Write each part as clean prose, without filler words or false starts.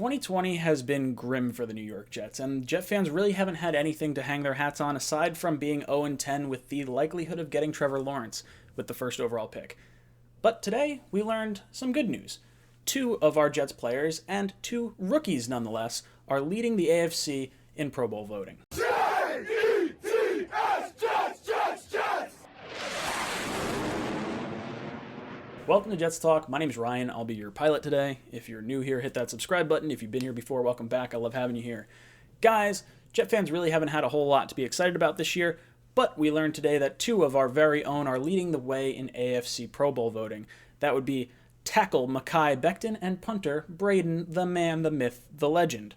2020 has been grim for the New York Jets, and Jet fans really haven't had anything to hang their hats on aside from being 0-10 with the likelihood of getting Trevor Lawrence with the first overall pick. But today, we learned some good news. Two of our Jets players, and two rookies nonetheless, are leading the AFC in Pro Bowl voting. Welcome to Jets Talk. My name is Ryan. I'll be your pilot today. If you're new here, hit that subscribe button. If you've been here before, welcome back. I love having you here. Guys, Jet fans really haven't had a whole lot to be excited about this year, but we learned today that two of our very own are leading the way in AFC Pro Bowl voting. That would be tackle Mekhi Becton and punter Becton, the man, the myth, the legend.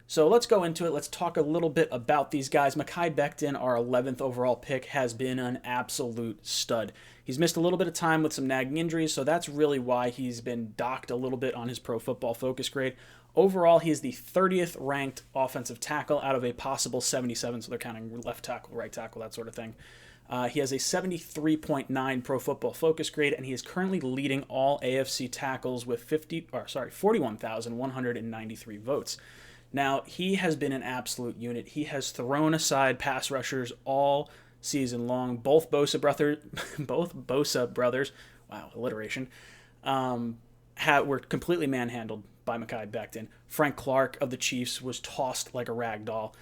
So let's go into it. Let's talk a little bit about these guys. Mekhi Becton, our 11th overall pick, has been an absolute stud. He's missed a little bit of time with some nagging injuries, so that's really why he's been docked a little bit on his Pro Football Focus grade. Overall, he is the 30th ranked offensive tackle out of a possible 77, so they're counting left tackle, right tackle, that sort of thing. He has a 73.9 Pro Football Focus grade, and he is currently leading all AFC tackles with 41,193 votes. Now, he has been an absolute unit. He has thrown aside pass rushers all season long. Both Bosa brothers, wow, alliteration, were completely manhandled by Mekhi Becton. Frank Clark of the Chiefs was tossed like a rag doll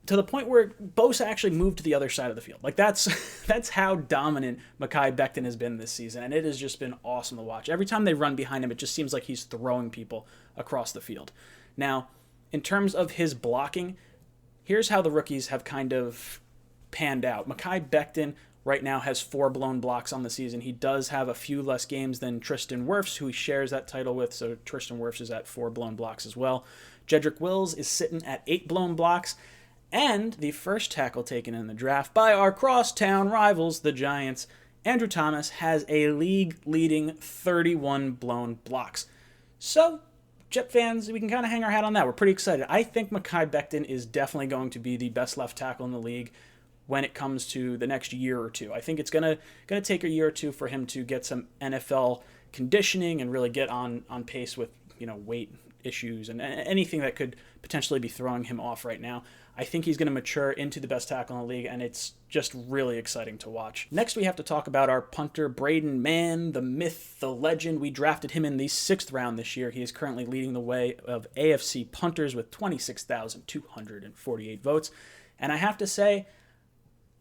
to the point where Bosa actually moved to the other side of the field. Like that's how dominant Mekhi Becton has been this season, and it has just been awesome to watch. Every time they run behind him, it just seems like he's throwing people across the field. Now, in terms of his blocking, here's how the rookies have kind of panned out. Mekhi Becton right now has 4 blown blocks on the season. He does have a few less games than Tristan Wirfs, who he shares that title with, so Tristan Wirfs is at 4 blown blocks as well. Jedrick Wills is sitting at 8 blown blocks, and the first tackle taken in the draft by our crosstown rivals, the Giants, Andrew Thomas, has a league-leading 31 blown blocks. So, Jet fans, we can kind of hang our hat on that. We're pretty excited. I think Mekhi Becton is definitely going to be the best left tackle in the league when it comes to the next year or two. I think it's gonna take a year or two for him to get some NFL conditioning and really get on pace with weight issues and anything that could potentially be throwing him off right now. I think he's going to mature into the best tackle in the league, and it's just really exciting to watch. Next, we have to talk about our punter, Becton Mann, the myth, the legend. We drafted him in the 6th round this year. He is currently leading the way of AFC punters with 26,248 votes. And I have to say,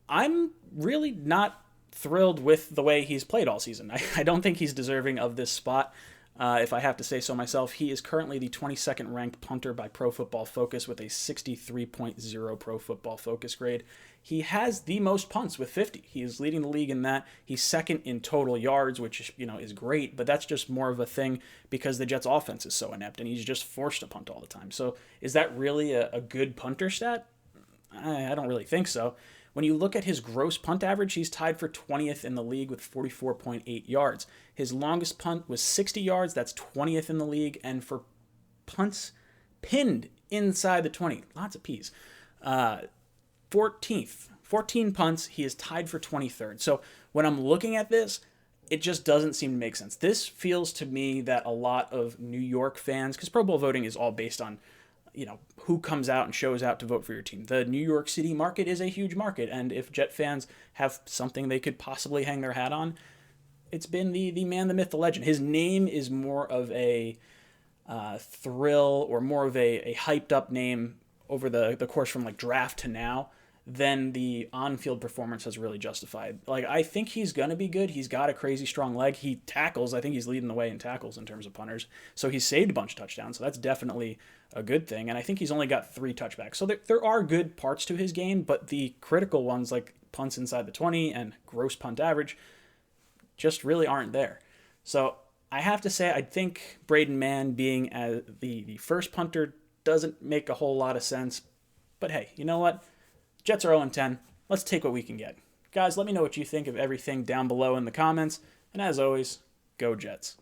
I'm really not thrilled with the way he's played all season. I don't think he's deserving of this spot. If I have to say so myself, he is currently the 22nd ranked punter by Pro Football Focus with a 63.0 Pro Football Focus grade. He has the most punts with 50. He is leading the league in that. He's second in total yards, which is great, but that's just more of a thing because the Jets' offense is so inept, and he's just forced to punt all the time. So is that really a good punter stat? I don't really think so. When you look at his gross punt average, he's tied for 20th in the league with 44.8 yards. His longest punt was 60 yards. That's 20th in the league. And for punts pinned inside the 20, lots of P's, 14th. 14 punts, he is tied for 23rd. So when I'm looking at this, it just doesn't seem to make sense. This feels to me that a lot of New York fans, because Pro Bowl voting is all based on who comes out and shows out to vote for your team. The New York City market is a huge market, and if Jet fans have something they could possibly hang their hat on, it's been the man, the myth, the legend. His name is more of a thrill or more of a hyped up name over the course from like draft to now than the on-field performance has really justified. Like, I think he's going to be good. He's got a crazy strong leg. He tackles. I think he's leading the way in tackles in terms of punters. So he's saved a bunch of touchdowns. So that's definitely a good thing. And I think he's only got 3 touchbacks. So there are good parts to his game, but the critical ones like punts inside the 20 and gross punt average just really aren't there. So I have to say, I think Becton Mann being the first punter doesn't make a whole lot of sense. But hey, you know what? Jets are 0-10. Let's take what we can get. Guys, let me know what you think of everything down below in the comments. And as always, go Jets.